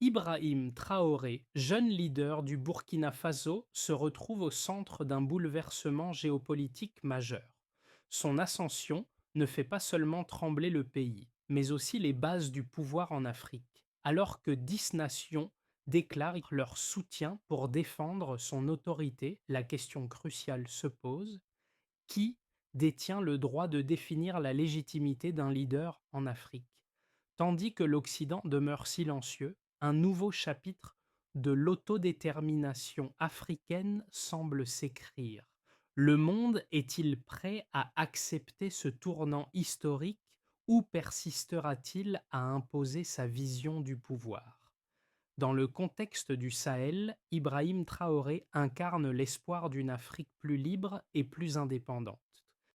Ibrahim Traoré, jeune leader du Burkina Faso, se retrouve au centre d'un bouleversement géopolitique majeur. Son ascension ne fait pas seulement trembler le pays, mais aussi les bases du pouvoir en Afrique, alors que 10 nations déclarent leur soutien pour défendre son autorité. La question cruciale se pose: qui détient le droit de définir la légitimité d'un leader en Afrique? Tandis que l'Occident demeure silencieux, un nouveau chapitre de l'autodétermination africaine semble s'écrire. Le monde est-il prêt à accepter ce tournant historique ou persistera-t-il à imposer sa vision du pouvoir? Dans le contexte du Sahel, Ibrahim Traoré incarne l'espoir d'une Afrique plus libre et plus indépendante.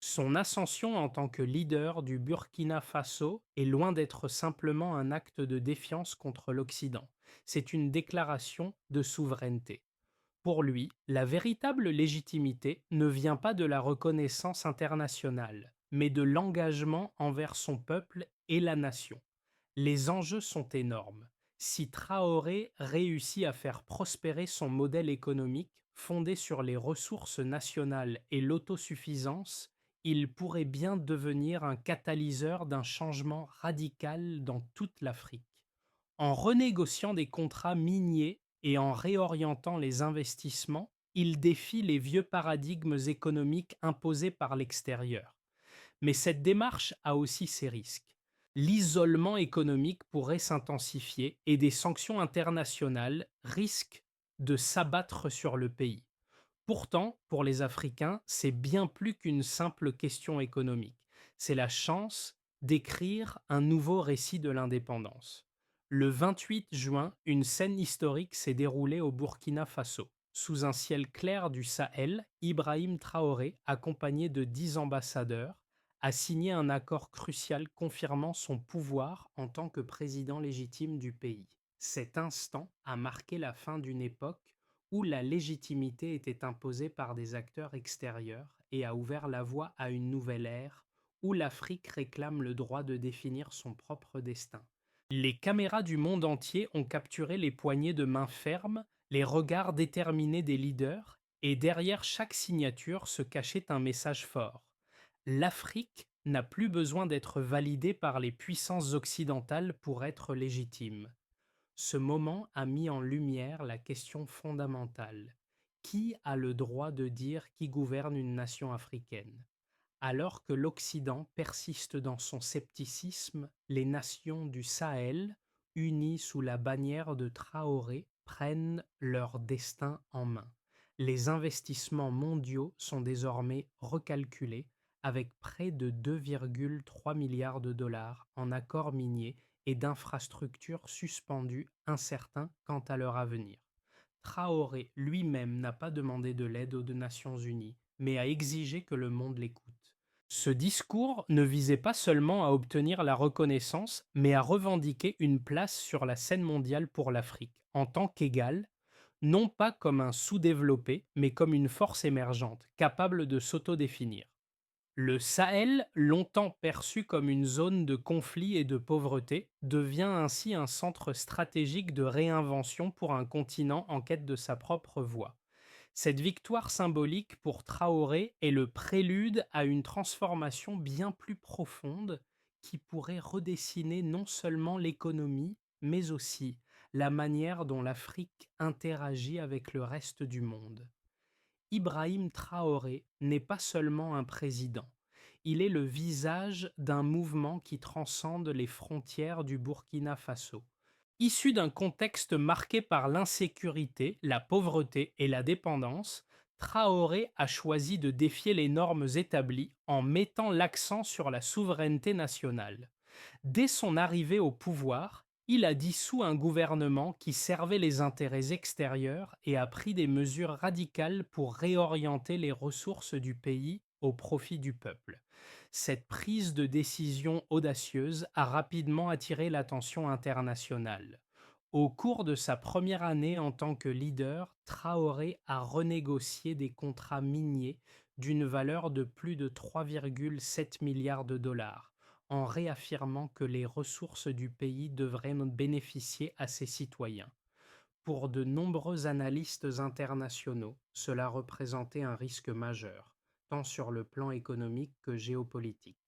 Son ascension en tant que leader du Burkina Faso est loin d'être simplement un acte de défiance contre l'Occident. C'est une déclaration de souveraineté. Pour lui, la véritable légitimité ne vient pas de la reconnaissance internationale, mais de l'engagement envers son peuple et la nation. Les enjeux sont énormes. Si Traoré réussit à faire prospérer son modèle économique fondé sur les ressources nationales et l'autosuffisance, il pourrait bien devenir un catalyseur d'un changement radical dans toute l'Afrique. En renégociant des contrats miniers et en réorientant les investissements, il défie les vieux paradigmes économiques imposés par l'extérieur. Mais cette démarche a aussi ses risques. L'isolement économique pourrait s'intensifier et des sanctions internationales risquent de s'abattre sur le pays. Pourtant, pour les Africains, c'est bien plus qu'une simple question économique. C'est la chance d'écrire un nouveau récit de l'indépendance. Le 28 juin, une scène historique s'est déroulée au Burkina Faso. Sous un ciel clair du Sahel, Ibrahim Traoré, accompagné de 10 ambassadeurs, a signé un accord crucial confirmant son pouvoir en tant que président légitime du pays. Cet instant a marqué la fin d'une époque où la légitimité était imposée par des acteurs extérieurs et a ouvert la voie à une nouvelle ère où l'Afrique réclame le droit de définir son propre destin. Les caméras du monde entier ont capturé les poignées de main fermes, les regards déterminés des leaders, et derrière chaque signature se cachait un message fort. L'Afrique n'a plus besoin d'être validée par les puissances occidentales pour être légitime. Ce moment a mis en lumière la question fondamentale: qui a le droit de dire qui gouverne une nation africaine? Alors que l'Occident persiste dans son scepticisme, les nations du Sahel, unies sous la bannière de Traoré, prennent leur destin en main. Les investissements mondiaux sont désormais recalculés avec près de 2,3 milliards de dollars en accords miniers et d'infrastructures suspendues, incertains quant à leur avenir. Traoré lui-même n'a pas demandé de l'aide aux Nations Unies, mais a exigé que le monde l'écoute. Ce discours ne visait pas seulement à obtenir la reconnaissance, mais à revendiquer une place sur la scène mondiale pour l'Afrique, en tant qu'égal, non pas comme un sous-développé, mais comme une force émergente, capable de s'autodéfinir. Le Sahel, longtemps perçu comme une zone de conflit et de pauvreté, devient ainsi un centre stratégique de réinvention pour un continent en quête de sa propre voie. Cette victoire symbolique pour Traoré est le prélude à une transformation bien plus profonde qui pourrait redessiner non seulement l'économie, mais aussi la manière dont l'Afrique interagit avec le reste du monde. Ibrahim Traoré n'est pas seulement un président, il est le visage d'un mouvement qui transcende les frontières du Burkina Faso. Issu d'un contexte marqué par l'insécurité, la pauvreté et la dépendance, Traoré a choisi de défier les normes établies en mettant l'accent sur la souveraineté nationale. Dès son arrivée au pouvoir, il a dissous un gouvernement qui servait les intérêts extérieurs et a pris des mesures radicales pour réorienter les ressources du pays au profit du peuple. Cette prise de décision audacieuse a rapidement attiré l'attention internationale. Au cours de sa première année en tant que leader, Traoré a renégocié des contrats miniers d'une valeur de plus de 3,7 milliards de dollars, en réaffirmant que les ressources du pays devraient bénéficier à ses citoyens. Pour de nombreux analystes internationaux, cela représentait un risque majeur, tant sur le plan économique que géopolitique.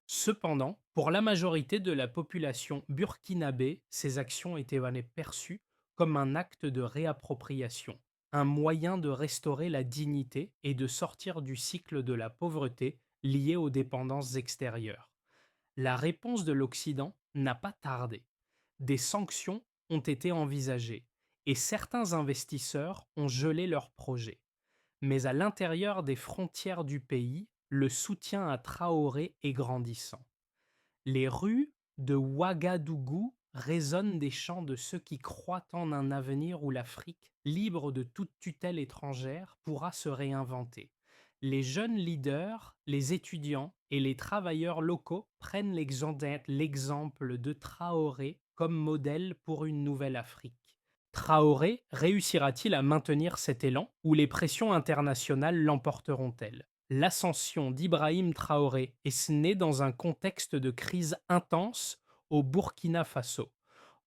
Cependant, pour la majorité de la population burkinabé, ces actions étaient perçues comme un acte de réappropriation, un moyen de restaurer la dignité et de sortir du cycle de la pauvreté lié aux dépendances extérieures. La réponse de l'Occident n'a pas tardé. Des sanctions ont été envisagées et certains investisseurs ont gelé leurs projets. Mais à l'intérieur des frontières du pays, le soutien à Traoré est grandissant. Les rues de Ouagadougou résonnent des chants de ceux qui croient en un avenir où l'Afrique, libre de toute tutelle étrangère, pourra se réinventer. Les jeunes leaders, les étudiants et les travailleurs locaux prennent l'exemple de Traoré comme modèle pour une nouvelle Afrique. Traoré réussira-t-il à maintenir cet élan ou les pressions internationales l'emporteront-elles? L'ascension d'Ibrahim Traoré est née dans un contexte de crise intense au Burkina Faso.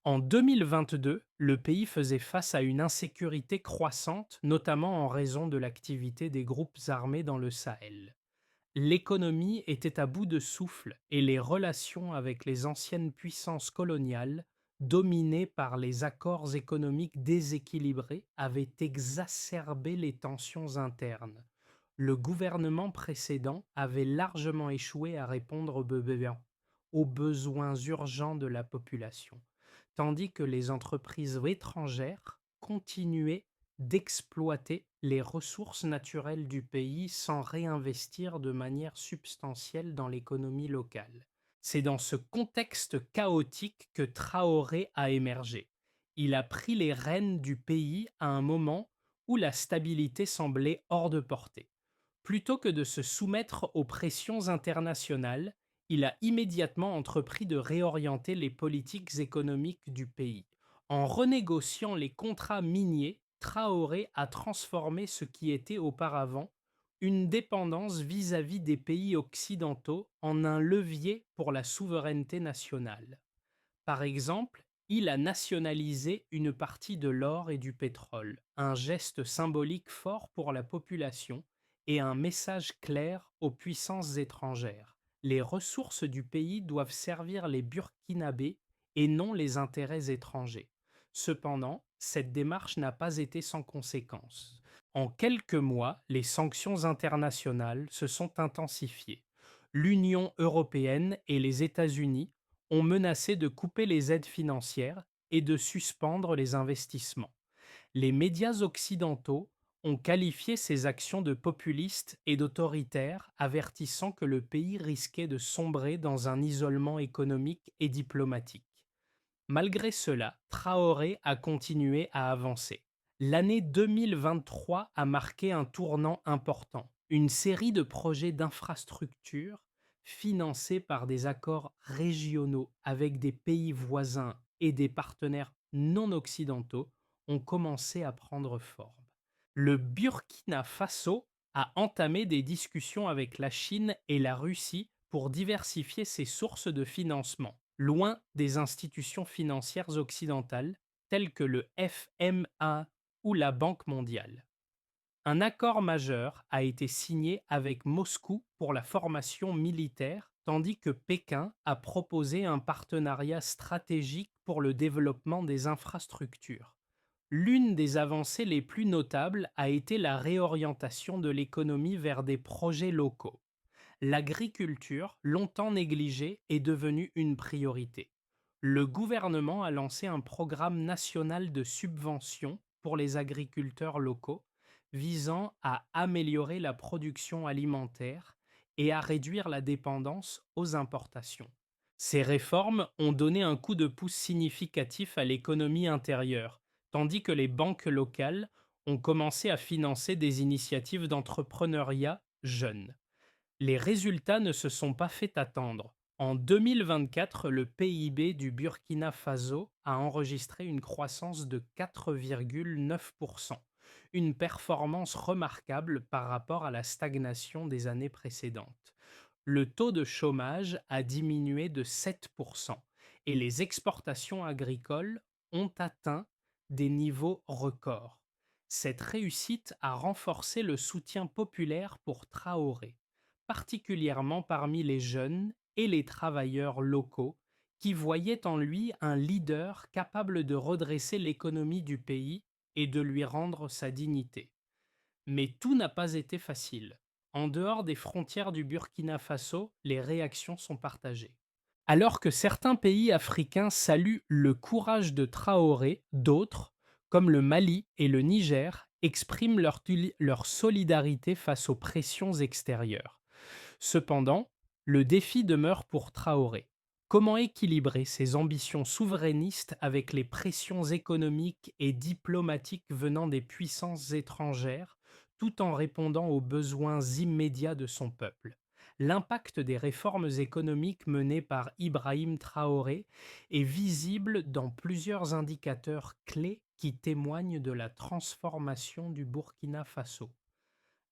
En 2022, le pays faisait face à une insécurité croissante, notamment en raison de l'activité des groupes armés dans le Sahel. L'économie était à bout de souffle et les relations avec les anciennes puissances coloniales, dominées par les accords économiques déséquilibrés, avaient exacerbé les tensions internes. Le gouvernement précédent avait largement échoué à répondre aux besoins urgents de la population, tandis que les entreprises étrangères continuaient d'exploiter les ressources naturelles du pays sans réinvestir de manière substantielle dans l'économie locale. C'est dans ce contexte chaotique que Traoré a émergé. Il a pris les rênes du pays à un moment où la stabilité semblait hors de portée. Plutôt que de se soumettre aux pressions internationales, il a immédiatement entrepris de réorienter les politiques économiques du pays. En renégociant les contrats miniers, Traoré a transformé ce qui était auparavant une dépendance vis-à-vis des pays occidentaux en un levier pour la souveraineté nationale. Par exemple, il a nationalisé une partie de l'or et du pétrole, un geste symbolique fort pour la population et un message clair aux puissances étrangères. Les ressources du pays doivent servir les Burkinabés et non les intérêts étrangers. Cependant, cette démarche n'a pas été sans conséquences. En quelques mois, les sanctions internationales se sont intensifiées. L'Union européenne et les États-Unis ont menacé de couper les aides financières et de suspendre les investissements. Les médias occidentaux ont qualifié ces actions de populistes et d'autoritaires, avertissant que le pays risquait de sombrer dans un isolement économique et diplomatique. Malgré cela, Traoré a continué à avancer. L'année 2023 a marqué un tournant important. Une série de projets d'infrastructures financés par des accords régionaux avec des pays voisins et des partenaires non occidentaux ont commencé à prendre forme. Le Burkina Faso a entamé des discussions avec la Chine et la Russie pour diversifier ses sources de financement, loin des institutions financières occidentales telles que le FMA ou la Banque mondiale. Un accord majeur a été signé avec Moscou pour la formation militaire, tandis que Pékin a proposé un partenariat stratégique pour le développement des infrastructures. L'une des avancées les plus notables a été la réorientation de l'économie vers des projets locaux. L'agriculture, longtemps négligée, est devenue une priorité. Le gouvernement a lancé un programme national de subventions pour les agriculteurs locaux, visant à améliorer la production alimentaire et à réduire la dépendance aux importations. Ces réformes ont donné un coup de pouce significatif à l'économie intérieure, tandis que les banques locales ont commencé à financer des initiatives d'entrepreneuriat jeunes. Les résultats ne se sont pas fait attendre. En 2024, le PIB du Burkina Faso a enregistré une croissance de 4,9%, une performance remarquable par rapport à la stagnation des années précédentes. le taux de chômage a diminué de 7% et les exportations agricoles ont atteint des niveaux records. Cette réussite a renforcé le soutien populaire pour Traoré, particulièrement parmi les jeunes et les travailleurs locaux qui voyaient en lui un leader capable de redresser l'économie du pays et de lui rendre sa dignité. Mais tout n'a pas été facile. En dehors des frontières du Burkina Faso, les réactions sont partagées. Alors que certains pays africains saluent le courage de Traoré, d'autres, comme le Mali et le Niger, expriment leur solidarité face aux pressions extérieures. Cependant, le défi demeure pour Traoré. Comment équilibrer ses ambitions souverainistes avec les pressions économiques et diplomatiques venant des puissances étrangères, tout en répondant aux besoins immédiats de son peuple? L'impact des réformes économiques menées par Ibrahim Traoré est visible dans plusieurs indicateurs clés qui témoignent de la transformation du Burkina Faso.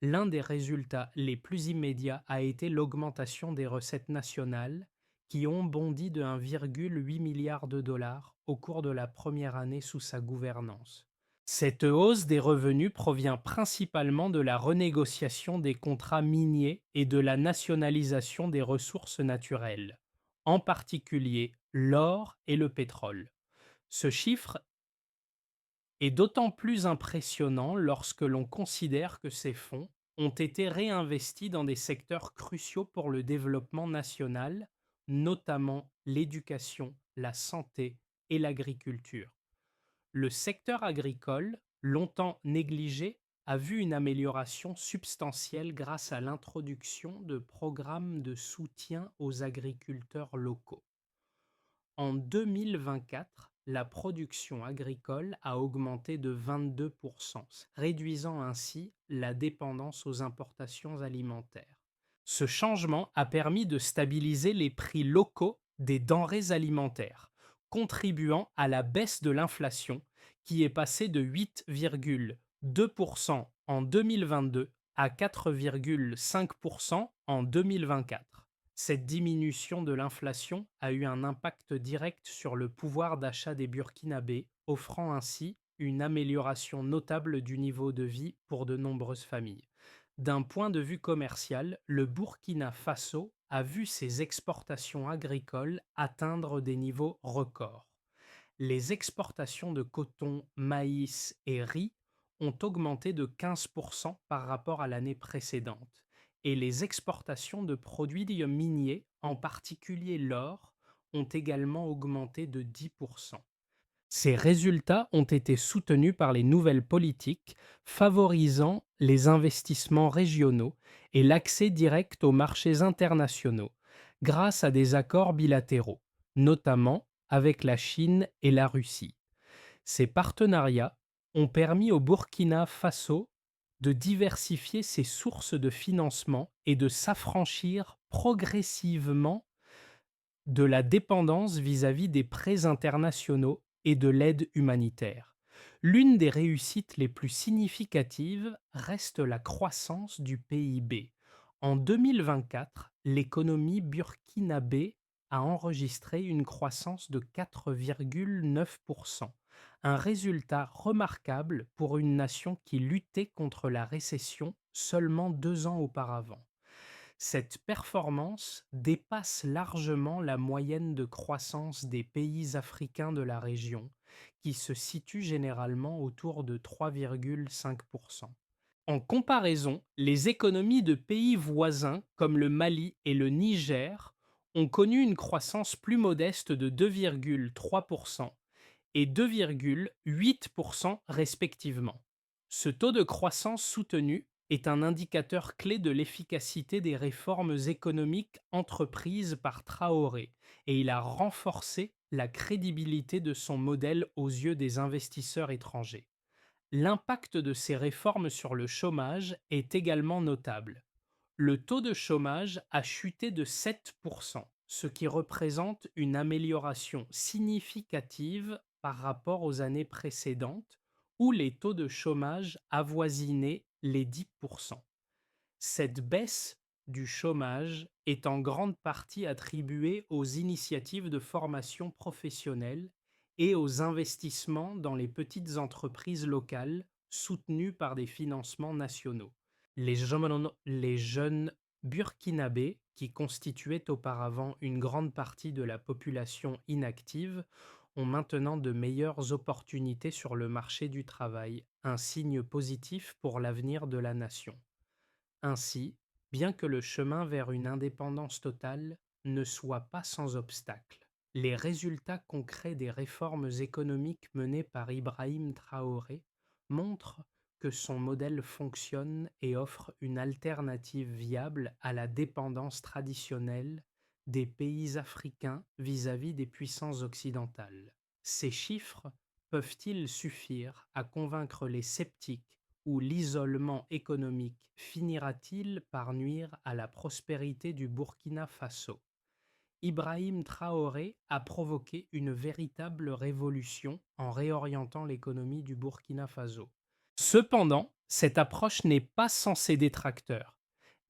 L'un des résultats les plus immédiats a été l'augmentation des recettes nationales, qui ont bondi de 1,8 milliard de dollars au cours de la première année sous sa gouvernance. Cette hausse des revenus provient principalement de la renégociation des contrats miniers et de la nationalisation des ressources naturelles, en particulier l'or et le pétrole. Ce chiffre est d'autant plus impressionnant lorsque l'on considère que ces fonds ont été réinvestis dans des secteurs cruciaux pour le développement national, notamment l'éducation, la santé et l'agriculture. Le secteur agricole, longtemps négligé, a vu une amélioration substantielle grâce à l'introduction de programmes de soutien aux agriculteurs locaux. En 2024, la production agricole a augmenté de 22%, réduisant ainsi la dépendance aux importations alimentaires. Ce changement a permis de stabiliser les prix locaux des denrées alimentaires, contribuant à la baisse de l'inflation qui est passée de 8,2% en 2022 à 4,5% en 2024. Cette diminution de l'inflation a eu un impact direct sur le pouvoir d'achat des Burkinabés, offrant ainsi une amélioration notable du niveau de vie pour de nombreuses familles. D'un point de vue commercial, le Burkina Faso a vu ses exportations agricoles atteindre des niveaux records. Les exportations de coton, maïs et riz ont augmenté de 15% par rapport à l'année précédente, et les exportations de produits miniers, en particulier l'or, ont également augmenté de 10%. Ces résultats ont été soutenus par les nouvelles politiques favorisant les investissements régionaux et l'accès direct aux marchés internationaux grâce à des accords bilatéraux, notamment avec la Chine et la Russie. Ces partenariats ont permis au Burkina Faso de diversifier ses sources de financement et de s'affranchir progressivement de la dépendance vis-à-vis des prêts internationaux et de l'aide humanitaire. L'une des réussites les plus significatives reste la croissance du PIB. En 2024, l'économie burkinabé a enregistré une croissance de 4,9%, un résultat remarquable pour une nation qui luttait contre la récession seulement 2 ans auparavant. Cette performance dépasse largement la moyenne de croissance des pays africains de la région, qui se situe généralement autour de 3,5%. En comparaison, les économies de pays voisins comme le Mali et le Niger ont connu une croissance plus modeste de 2,3% et 2,8% respectivement. Ce taux de croissance soutenu est un indicateur clé de l'efficacité des réformes économiques entreprises par Traoré, et il a renforcé la crédibilité de son modèle aux yeux des investisseurs étrangers. L'impact de ces réformes sur le chômage est également notable. Le taux de chômage a chuté de 7%, ce qui représente une amélioration significative par rapport aux années précédentes, où les taux de chômage avoisinaient les 10%. Cette baisse du chômage est en grande partie attribué aux initiatives de formation professionnelle et aux investissements dans les petites entreprises locales soutenues par des financements nationaux. Les jeunes burkinabés, qui constituaient auparavant une grande partie de la population inactive, ont maintenant de meilleures opportunités sur le marché du travail, un signe positif pour l'avenir de la nation. Ainsi, bien que le chemin vers une indépendance totale ne soit pas sans obstacle, les résultats concrets des réformes économiques menées par Ibrahim Traoré montrent que son modèle fonctionne et offre une alternative viable à la dépendance traditionnelle des pays africains vis-à-vis des puissances occidentales. Ces chiffres peuvent-ils suffire à convaincre les sceptiques ou l'isolement économique finira-t-il par nuire à la prospérité du Burkina Faso? Ibrahim Traoré a provoqué une véritable révolution en réorientant l'économie du Burkina Faso. Cependant, cette approche n'est pas sans ses détracteurs.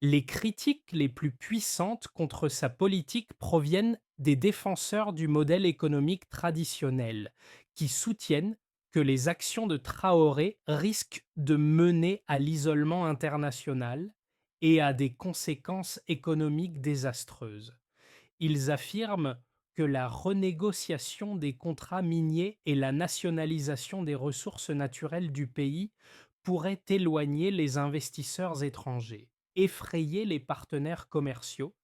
Les critiques les plus puissantes contre sa politique proviennent des défenseurs du modèle économique traditionnel, qui soutiennent que les actions de Traoré risquent de mener à l'isolement international et à des conséquences économiques désastreuses. Ils affirment que la renégociation des contrats miniers et la nationalisation des ressources naturelles du pays pourraient éloigner les investisseurs étrangers, effrayer les partenaires commerciaux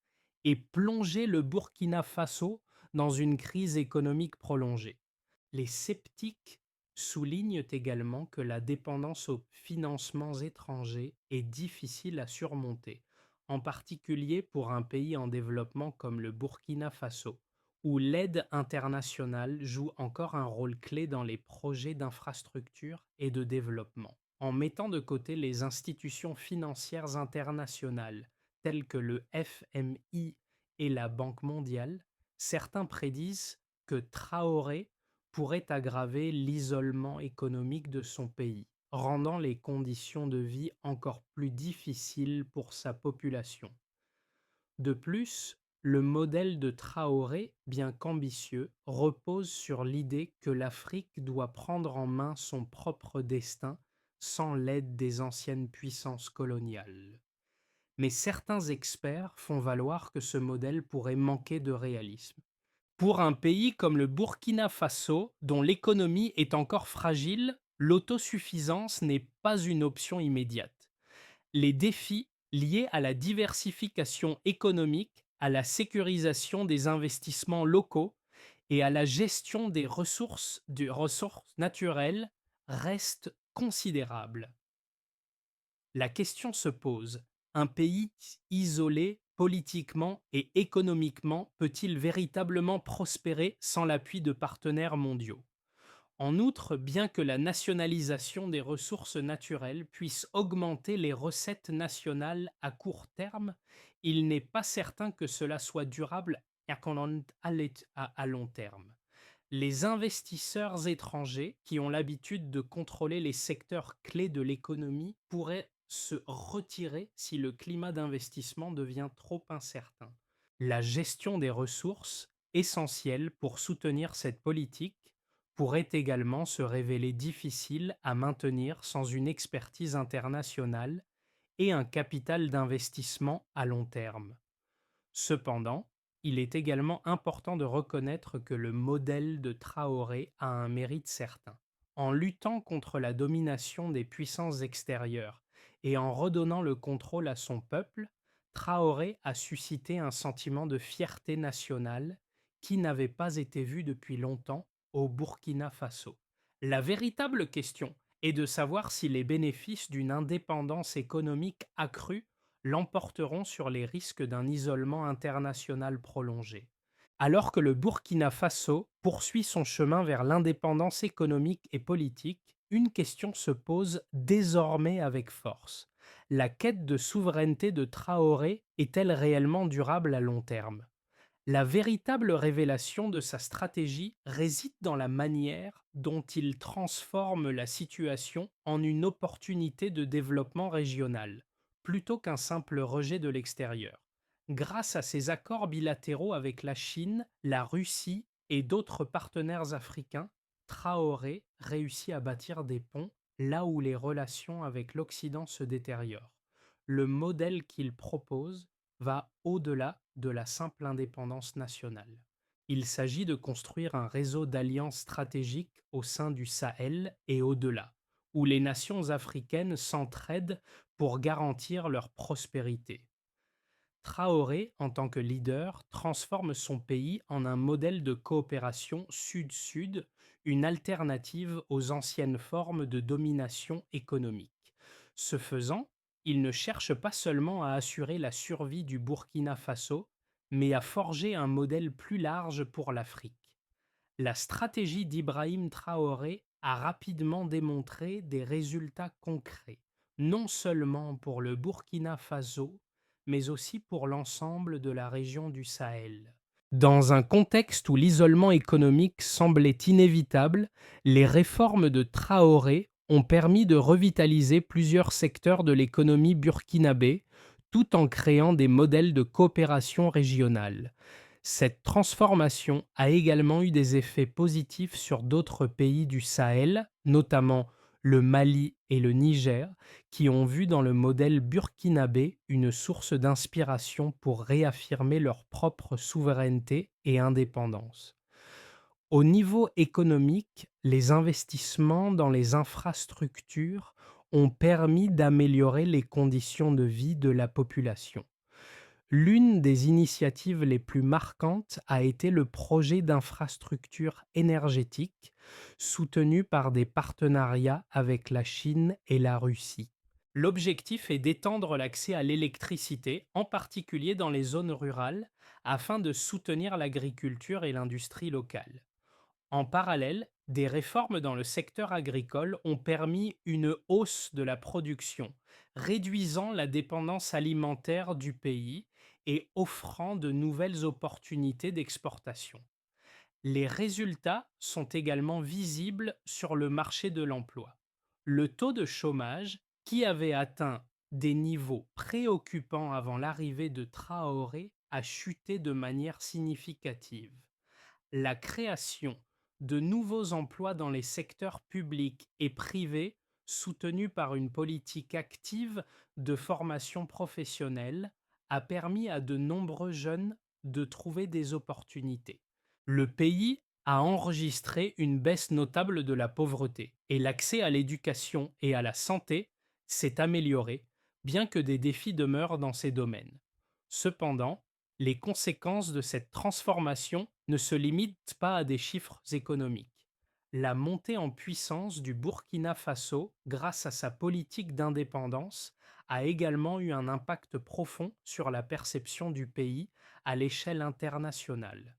et plonger le Burkina Faso dans une crise économique prolongée. Les sceptiques soulignent également que la dépendance aux financements étrangers est difficile à surmonter, en particulier pour un pays en développement comme le Burkina Faso, où l'aide internationale joue encore un rôle clé dans les projets d'infrastructure et de développement. En mettant de côté les institutions financières internationales telles que le FMI et la Banque mondiale, certains prédisent que Traoré pourrait aggraver l'isolement économique de son pays, rendant les conditions de vie encore plus difficiles pour sa population. De plus, le modèle de Traoré, bien qu'ambitieux, repose sur l'idée que l'Afrique doit prendre en main son propre destin sans l'aide des anciennes puissances coloniales. Mais certains experts font valoir que ce modèle pourrait manquer de réalisme. Pour un pays comme le Burkina Faso, dont l'économie est encore fragile, l'autosuffisance n'est pas une option immédiate. Les défis liés à la diversification économique, à la sécurisation des investissements locaux et à la gestion des ressources naturelles restent considérables. La question se pose: un pays isolé politiquement et économiquement peut-il véritablement prospérer sans l'appui de partenaires mondiaux? En outre, bien que la nationalisation des ressources naturelles puisse augmenter les recettes nationales à court terme, il n'est pas certain que cela soit durable à long terme. Les investisseurs étrangers, qui ont l'habitude de contrôler les secteurs clés de l'économie, pourraient se retirer si le climat d'investissement devient trop incertain. La gestion des ressources, essentielle pour soutenir cette politique, pourrait également se révéler difficile à maintenir sans une expertise internationale et un capital d'investissement à long terme. Cependant, il est également important de reconnaître que le modèle de Traoré a un mérite certain. En luttant contre la domination des puissances extérieures et en redonnant le contrôle à son peuple, Traoré a suscité un sentiment de fierté nationale qui n'avait pas été vu depuis longtemps au Burkina Faso. La véritable question est de savoir si les bénéfices d'une indépendance économique accrue l'emporteront sur les risques d'un isolement international prolongé. Alors que le Burkina Faso poursuit son chemin vers l'indépendance économique et politique, une question se pose désormais avec force. La quête de souveraineté de Traoré est-elle réellement durable à long terme? La véritable révélation de sa stratégie réside dans la manière dont il transforme la situation en une opportunité de développement régional, plutôt qu'un simple rejet de l'extérieur. Grâce à ses accords bilatéraux avec la Chine, la Russie et d'autres partenaires africains, Traoré réussit à bâtir des ponts là où les relations avec l'Occident se détériorent. Le modèle qu'il propose va au-delà de la simple indépendance nationale. Il s'agit de construire un réseau d'alliances stratégiques au sein du Sahel et au-delà, où les nations africaines s'entraident pour garantir leur prospérité. Traoré, en tant que leader, transforme son pays en un modèle de coopération sud-sud, une alternative aux anciennes formes de domination économique. Ce faisant, il ne cherche pas seulement à assurer la survie du Burkina Faso, mais à forger un modèle plus large pour l'Afrique. La stratégie d'Ibrahim Traoré a rapidement démontré des résultats concrets, non seulement pour le Burkina Faso, mais aussi pour l'ensemble de la région du Sahel. Dans un contexte où l'isolement économique semblait inévitable, les réformes de Traoré ont permis de revitaliser plusieurs secteurs de l'économie burkinabé, tout en créant des modèles de coopération régionale. Cette transformation a également eu des effets positifs sur d'autres pays du Sahel, notamment le Mali et le Niger, qui ont vu dans le modèle burkinabé une source d'inspiration pour réaffirmer leur propre souveraineté et indépendance. Au niveau économique, les investissements dans les infrastructures ont permis d'améliorer les conditions de vie de la population. L'une des initiatives les plus marquantes a été le projet d'infrastructure énergétique soutenu par des partenariats avec la Chine et la Russie. L'objectif est d'étendre l'accès à l'électricité, en particulier dans les zones rurales, afin de soutenir l'agriculture et l'industrie locale. En parallèle, des réformes dans le secteur agricole ont permis une hausse de la production, réduisant la dépendance alimentaire du pays et offrant de nouvelles opportunités d'exportation. Les résultats sont également visibles sur le marché de l'emploi. Le taux de chômage, qui avait atteint des niveaux préoccupants avant l'arrivée de Traoré, a chuté de manière significative. La création de nouveaux emplois dans les secteurs publics et privés, soutenus par une politique active de formation professionnelle, a permis à de nombreux jeunes de trouver des opportunités. Le pays a enregistré une baisse notable de la pauvreté et l'accès à l'éducation et à la santé s'est amélioré, bien que des défis demeurent dans ces domaines. Cependant, les conséquences de cette transformation ne se limitent pas à des chiffres économiques. La montée en puissance du Burkina Faso, grâce à sa politique d'indépendance, a également eu un impact profond sur la perception du pays à l'échelle internationale.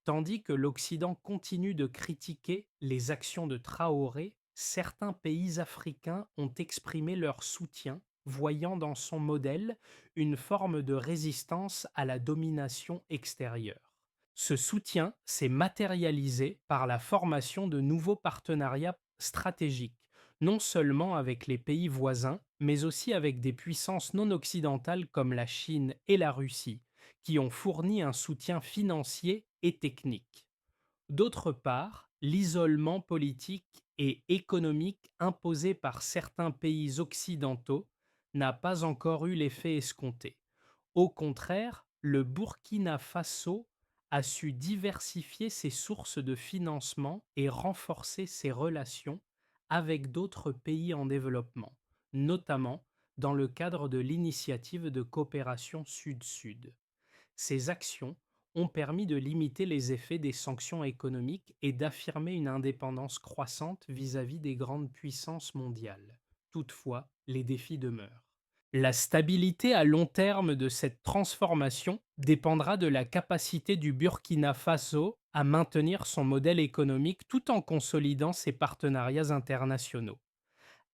Tandis que l'Occident continue de critiquer les actions de Traoré, certains pays africains ont exprimé leur soutien, voyant dans son modèle une forme de résistance à la domination extérieure. Ce soutien s'est matérialisé par la formation de nouveaux partenariats stratégiques, non seulement avec les pays voisins, mais aussi avec des puissances non occidentales comme la Chine et la Russie, qui ont fourni un soutien financier et technique. D'autre part, l'isolement politique et économique imposé par certains pays occidentaux n'a pas encore eu l'effet escompté. Au contraire, le Burkina Faso a su diversifier ses sources de financement et renforcer ses relations avec d'autres pays en développement, notamment dans le cadre de l'initiative de coopération Sud-Sud. Ces actions ont permis de limiter les effets des sanctions économiques et d'affirmer une indépendance croissante vis-à-vis des grandes puissances mondiales. Toutefois, les défis demeurent. La stabilité à long terme de cette transformation dépendra de la capacité du Burkina Faso à maintenir son modèle économique tout en consolidant ses partenariats internationaux.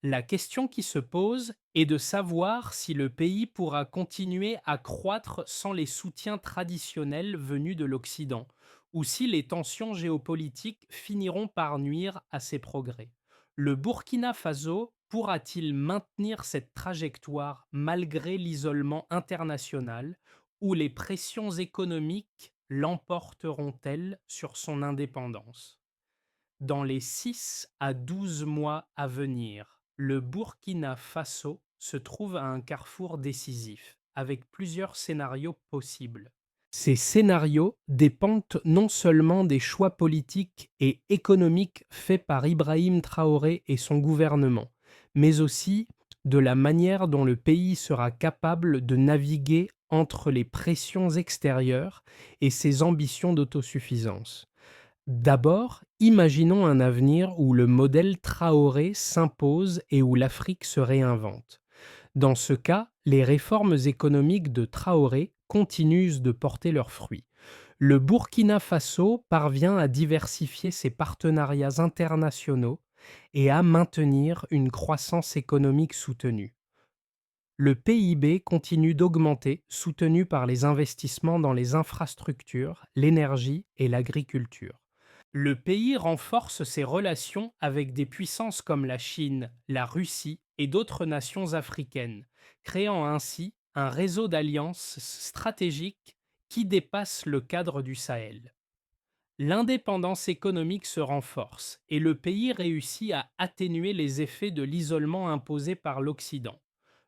La question qui se pose est de savoir si le pays pourra continuer à croître sans les soutiens traditionnels venus de l'Occident, ou si les tensions géopolitiques finiront par nuire à ses progrès. Le Burkina Faso Pourra-t-il maintenir cette trajectoire malgré l'isolement international ou les pressions économiques l'emporteront-elles sur son indépendance? Dans les 6 à 12 mois à venir, le Burkina Faso se trouve à un carrefour décisif, avec plusieurs scénarios possibles. Ces scénarios dépendent non seulement des choix politiques et économiques faits par Ibrahim Traoré et son gouvernement, mais aussi de la manière dont le pays sera capable de naviguer entre les pressions extérieures et ses ambitions d'autosuffisance. D'abord, imaginons un avenir où le modèle Traoré s'impose et où l'Afrique se réinvente. Dans ce cas, les réformes économiques de Traoré continuent de porter leurs fruits. Le Burkina Faso parvient à diversifier ses partenariats internationaux et à maintenir une croissance économique soutenue. Le PIB continue d'augmenter, soutenu par les investissements dans les infrastructures, l'énergie et l'agriculture. Le pays renforce ses relations avec des puissances comme la Chine, la Russie et d'autres nations africaines, créant ainsi un réseau d'alliances stratégiques qui dépasse le cadre du Sahel. L'indépendance économique se renforce et le pays réussit à atténuer les effets de l'isolement imposé par l'Occident.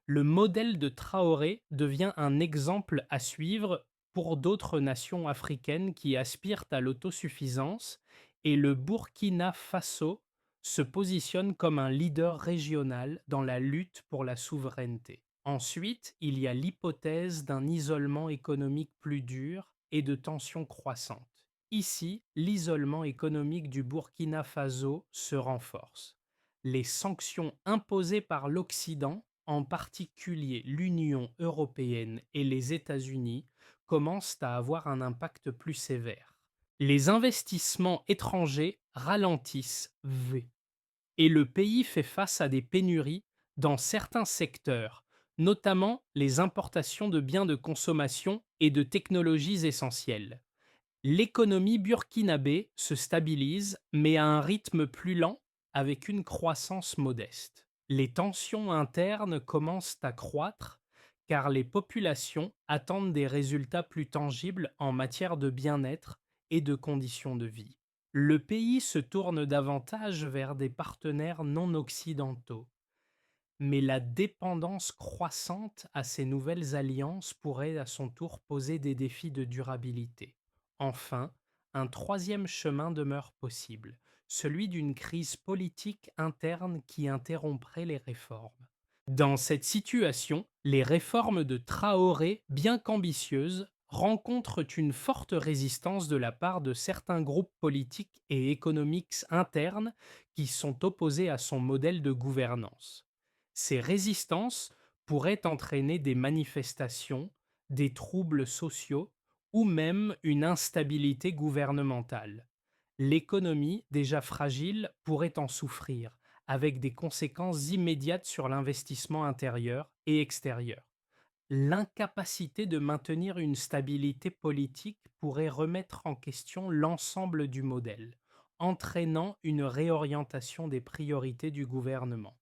Le modèle de Traoré devient un exemple à suivre pour d'autres nations africaines qui aspirent à l'autosuffisance et le Burkina Faso se positionne comme un leader régional dans la lutte pour la souveraineté. Ensuite, il y a l'hypothèse d'un isolement économique plus dur et de tensions croissantes. Ici, l'isolement économique du Burkina Faso se renforce. Les sanctions imposées par l'Occident, en particulier l'Union européenne et les États-Unis, commencent à avoir un impact plus sévère. Les investissements étrangers ralentissent et le pays fait face à des pénuries dans certains secteurs, notamment les importations de biens de consommation et de technologies essentielles. L'économie burkinabé se stabilise, mais à un rythme plus lent, avec une croissance modeste. Les tensions internes commencent à croître, car les populations attendent des résultats plus tangibles en matière de bien-être et de conditions de vie. Le pays se tourne davantage vers des partenaires non occidentaux, mais la dépendance croissante à ces nouvelles alliances pourrait à son tour poser des défis de durabilité. Enfin, un troisième chemin demeure possible, celui d'une crise politique interne qui interromprait les réformes. Dans cette situation, les réformes de Traoré, bien qu'ambitieuses, rencontrent une forte résistance de la part de certains groupes politiques et économiques internes qui sont opposés à son modèle de gouvernance. Ces résistances pourraient entraîner des manifestations, des troubles sociaux ou même une instabilité gouvernementale. L'économie, déjà fragile, pourrait en souffrir, avec des conséquences immédiates sur l'investissement intérieur et extérieur. L'incapacité de maintenir une stabilité politique pourrait remettre en question l'ensemble du modèle, entraînant une réorientation des priorités du gouvernement.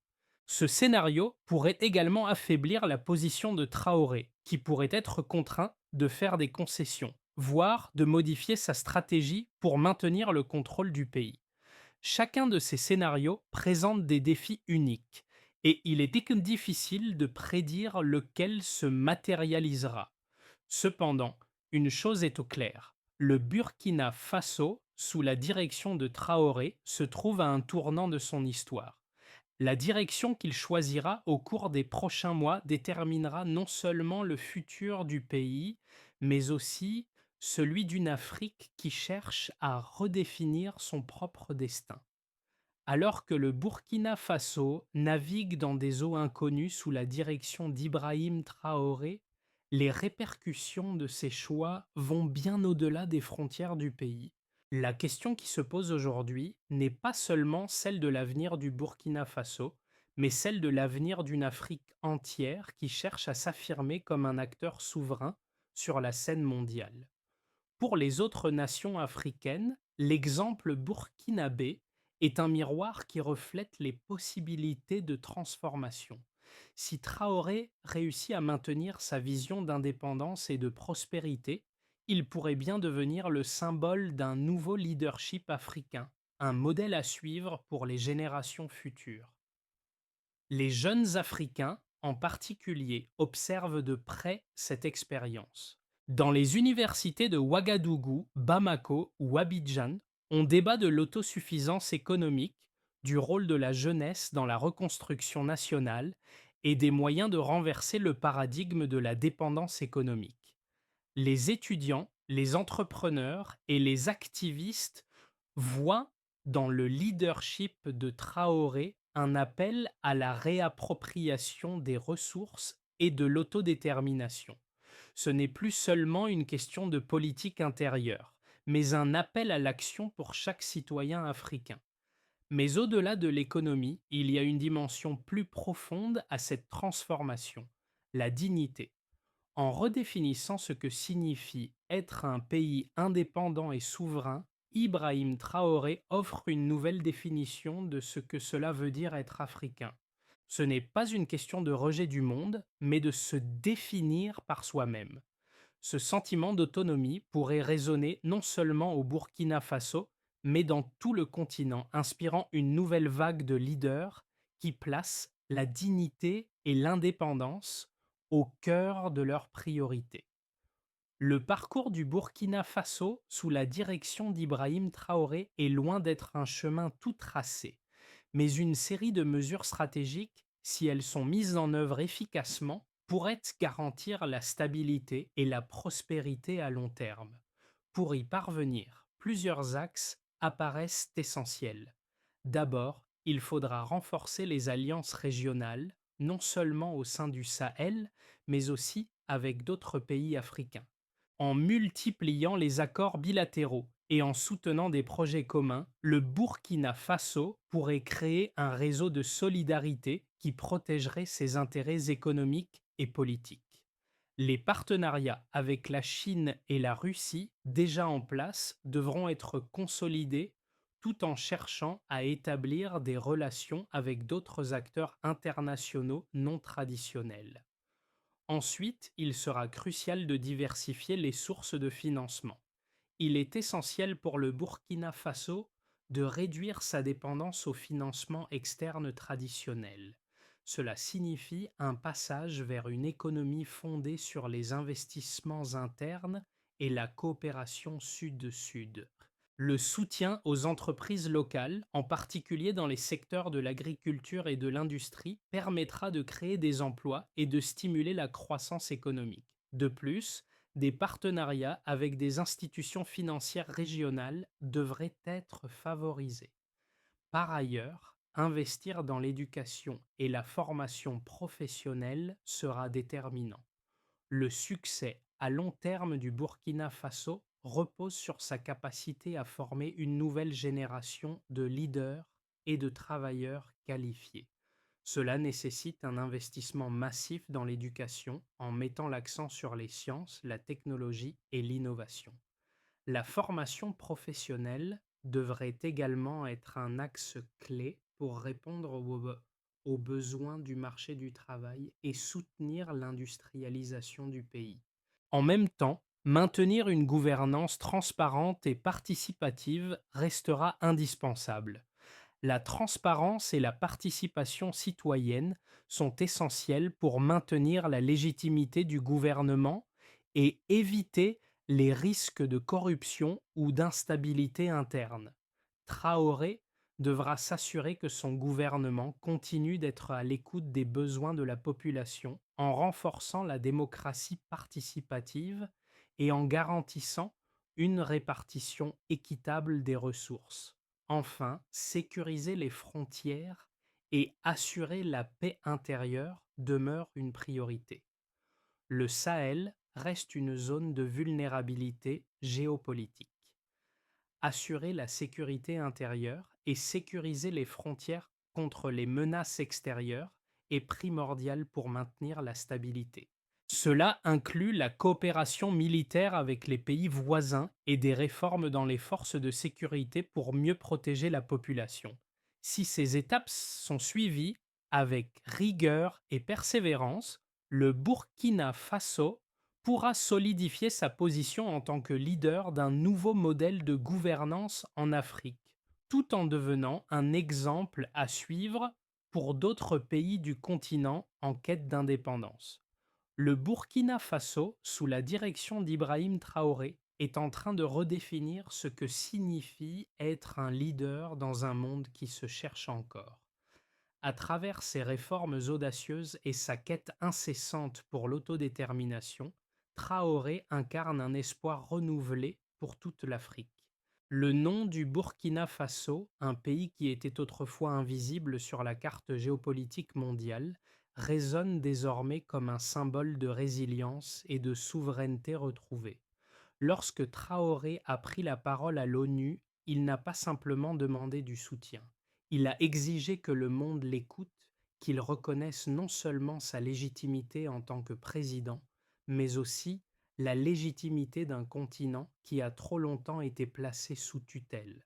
Ce scénario pourrait également affaiblir la position de Traoré, qui pourrait être contraint de faire des concessions, voire de modifier sa stratégie pour maintenir le contrôle du pays. Chacun de ces scénarios présente des défis uniques, et il est difficile de prédire lequel se matérialisera. Cependant, une chose est au clair, le Burkina Faso, sous la direction de Traoré, se trouve à un tournant de son histoire. La direction qu'il choisira au cours des prochains mois déterminera non seulement le futur du pays, mais aussi celui d'une Afrique qui cherche à redéfinir son propre destin. Alors que le Burkina Faso navigue dans des eaux inconnues sous la direction d'Ibrahim Traoré, les répercussions de ces choix vont bien au-delà des frontières du pays. La question qui se pose aujourd'hui n'est pas seulement celle de l'avenir du Burkina Faso, mais celle de l'avenir d'une Afrique entière qui cherche à s'affirmer comme un acteur souverain sur la scène mondiale. Pour les autres nations africaines, l'exemple burkinabé est un miroir qui reflète les possibilités de transformation. Si Traoré réussit à maintenir sa vision d'indépendance et de prospérité, il pourrait bien devenir le symbole d'un nouveau leadership africain, un modèle à suivre pour les générations futures. Les jeunes Africains, en particulier, observent de près cette expérience. Dans les universités de Ouagadougou, Bamako ou Abidjan, on débat de l'autosuffisance économique, du rôle de la jeunesse dans la reconstruction nationale et des moyens de renverser le paradigme de la dépendance économique. Les étudiants, les entrepreneurs et les activistes voient dans le leadership de Traoré un appel à la réappropriation des ressources et de l'autodétermination. Ce n'est plus seulement une question de politique intérieure, mais un appel à l'action pour chaque citoyen africain. Mais au-delà de l'économie, il y a une dimension plus profonde à cette transformation, la dignité. En redéfinissant ce que signifie être un pays indépendant et souverain, Ibrahim Traoré offre une nouvelle définition de ce que cela veut dire être africain. Ce n'est pas une question de rejet du monde, mais de se définir par soi-même. Ce sentiment d'autonomie pourrait résonner non seulement au Burkina Faso, mais dans tout le continent, inspirant une nouvelle vague de leaders qui placent la dignité et l'indépendance au cœur de leurs priorités. Le parcours du Burkina Faso sous la direction d'Ibrahim Traoré est loin d'être un chemin tout tracé, mais une série de mesures stratégiques, si elles sont mises en œuvre efficacement, pourraient garantir la stabilité et la prospérité à long terme. Pour y parvenir, plusieurs axes apparaissent essentiels. D'abord, il faudra renforcer les alliances régionales, non seulement au sein du Sahel, mais aussi avec d'autres pays africains. En multipliant les accords bilatéraux et en soutenant des projets communs, le Burkina Faso pourrait créer un réseau de solidarité qui protégerait ses intérêts économiques et politiques. Les partenariats avec la Chine et la Russie, déjà en place, devront être consolidés tout en cherchant à établir des relations avec d'autres acteurs internationaux non traditionnels. Ensuite, il sera crucial de diversifier les sources de financement. Il est essentiel pour le Burkina Faso de réduire sa dépendance au financement externe traditionnel. Cela signifie un passage vers une économie fondée sur les investissements internes et la coopération sud-sud. Le soutien aux entreprises locales, en particulier dans les secteurs de l'agriculture et de l'industrie, permettra de créer des emplois et de stimuler la croissance économique. De plus, des partenariats avec des institutions financières régionales devraient être favorisés. Par ailleurs, investir dans l'éducation et la formation professionnelle sera déterminant. Le succès à long terme du Burkina Faso repose sur sa capacité à former une nouvelle génération de leaders et de travailleurs qualifiés. Cela nécessite un investissement massif dans l'éducation en mettant l'accent sur les sciences, la technologie et l'innovation. La formation professionnelle devrait également être un axe clé pour répondre aux besoins du marché du travail et soutenir l'industrialisation du pays. En même temps, maintenir une gouvernance transparente et participative restera indispensable. La transparence et la participation citoyenne sont essentielles pour maintenir la légitimité du gouvernement et éviter les risques de corruption ou d'instabilité interne. Traoré devra s'assurer que son gouvernement continue d'être à l'écoute des besoins de la population en renforçant la démocratie participative et en garantissant une répartition équitable des ressources. Enfin, sécuriser les frontières et assurer la paix intérieure demeure une priorité. Le Sahel reste une zone de vulnérabilité géopolitique. Assurer la sécurité intérieure et sécuriser les frontières contre les menaces extérieures est primordial pour maintenir la stabilité. Cela inclut la coopération militaire avec les pays voisins et des réformes dans les forces de sécurité pour mieux protéger la population. Si ces étapes sont suivies avec rigueur et persévérance, le Burkina Faso pourra solidifier sa position en tant que leader d'un nouveau modèle de gouvernance en Afrique, tout en devenant un exemple à suivre pour d'autres pays du continent en quête d'indépendance. Le Burkina Faso, sous la direction d'Ibrahim Traoré, est en train de redéfinir ce que signifie être un leader dans un monde qui se cherche encore. À travers ses réformes audacieuses et sa quête incessante pour l'autodétermination, Traoré incarne un espoir renouvelé pour toute l'Afrique. Le nom du Burkina Faso, un pays qui était autrefois invisible sur la carte géopolitique mondiale, résonne désormais comme un symbole de résilience et de souveraineté retrouvée. Lorsque Traoré a pris la parole à l'ONU, il n'a pas simplement demandé du soutien. Il a exigé que le monde l'écoute, qu'il reconnaisse non seulement sa légitimité en tant que président, mais aussi la légitimité d'un continent qui a trop longtemps été placé sous tutelle.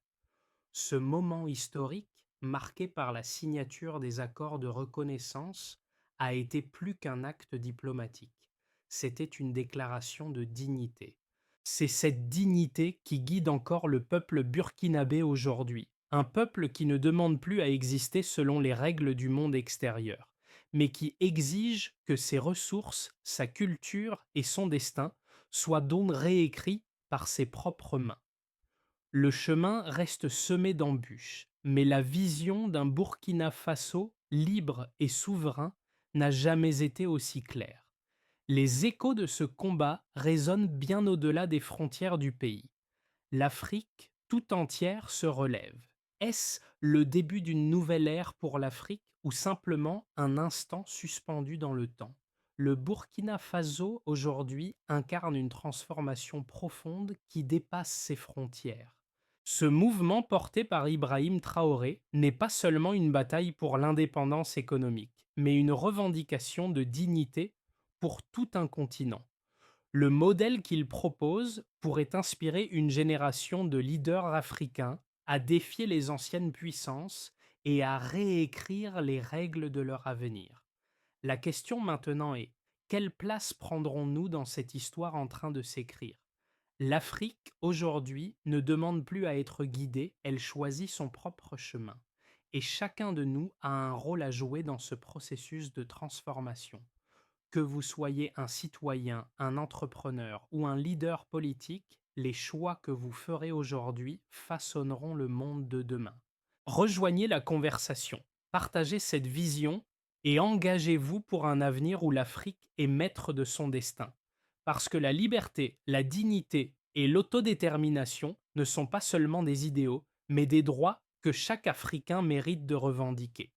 Ce moment historique, marqué par la signature des accords de reconnaissance, a été plus qu'un acte diplomatique. C'était une déclaration de dignité. C'est cette dignité qui guide encore le peuple burkinabé aujourd'hui, un peuple qui ne demande plus à exister selon les règles du monde extérieur, mais qui exige que ses ressources, sa culture et son destin soient donc réécrits par ses propres mains. Le chemin reste semé d'embûches, mais la vision d'un Burkina Faso libre et souverain n'a jamais été aussi claire. Les échos de ce combat résonnent bien au-delà des frontières du pays. L'Afrique tout entière se relève. Est-ce le début d'une nouvelle ère pour l'Afrique ou simplement un instant suspendu dans le temps? Le Burkina Faso aujourd'hui incarne une transformation profonde qui dépasse ses frontières. Ce mouvement porté par Ibrahim Traoré n'est pas seulement une bataille pour l'indépendance économique, mais une revendication de dignité pour tout un continent. Le modèle qu'il propose pourrait inspirer une génération de leaders africains à défier les anciennes puissances et à réécrire les règles de leur avenir. La question maintenant est, quelle place prendrons-nous dans cette histoire en train de s'écrire? L'Afrique, aujourd'hui, ne demande plus à être guidée, elle choisit son propre chemin. Et chacun de nous a un rôle à jouer dans ce processus de transformation. Que vous soyez un citoyen, un entrepreneur ou un leader politique, les choix que vous ferez aujourd'hui façonneront le monde de demain. Rejoignez la conversation, partagez cette vision et engagez-vous pour un avenir où l'Afrique est maître de son destin. Parce que la liberté, la dignité et l'autodétermination ne sont pas seulement des idéaux, mais des droits que chaque Africain mérite de revendiquer.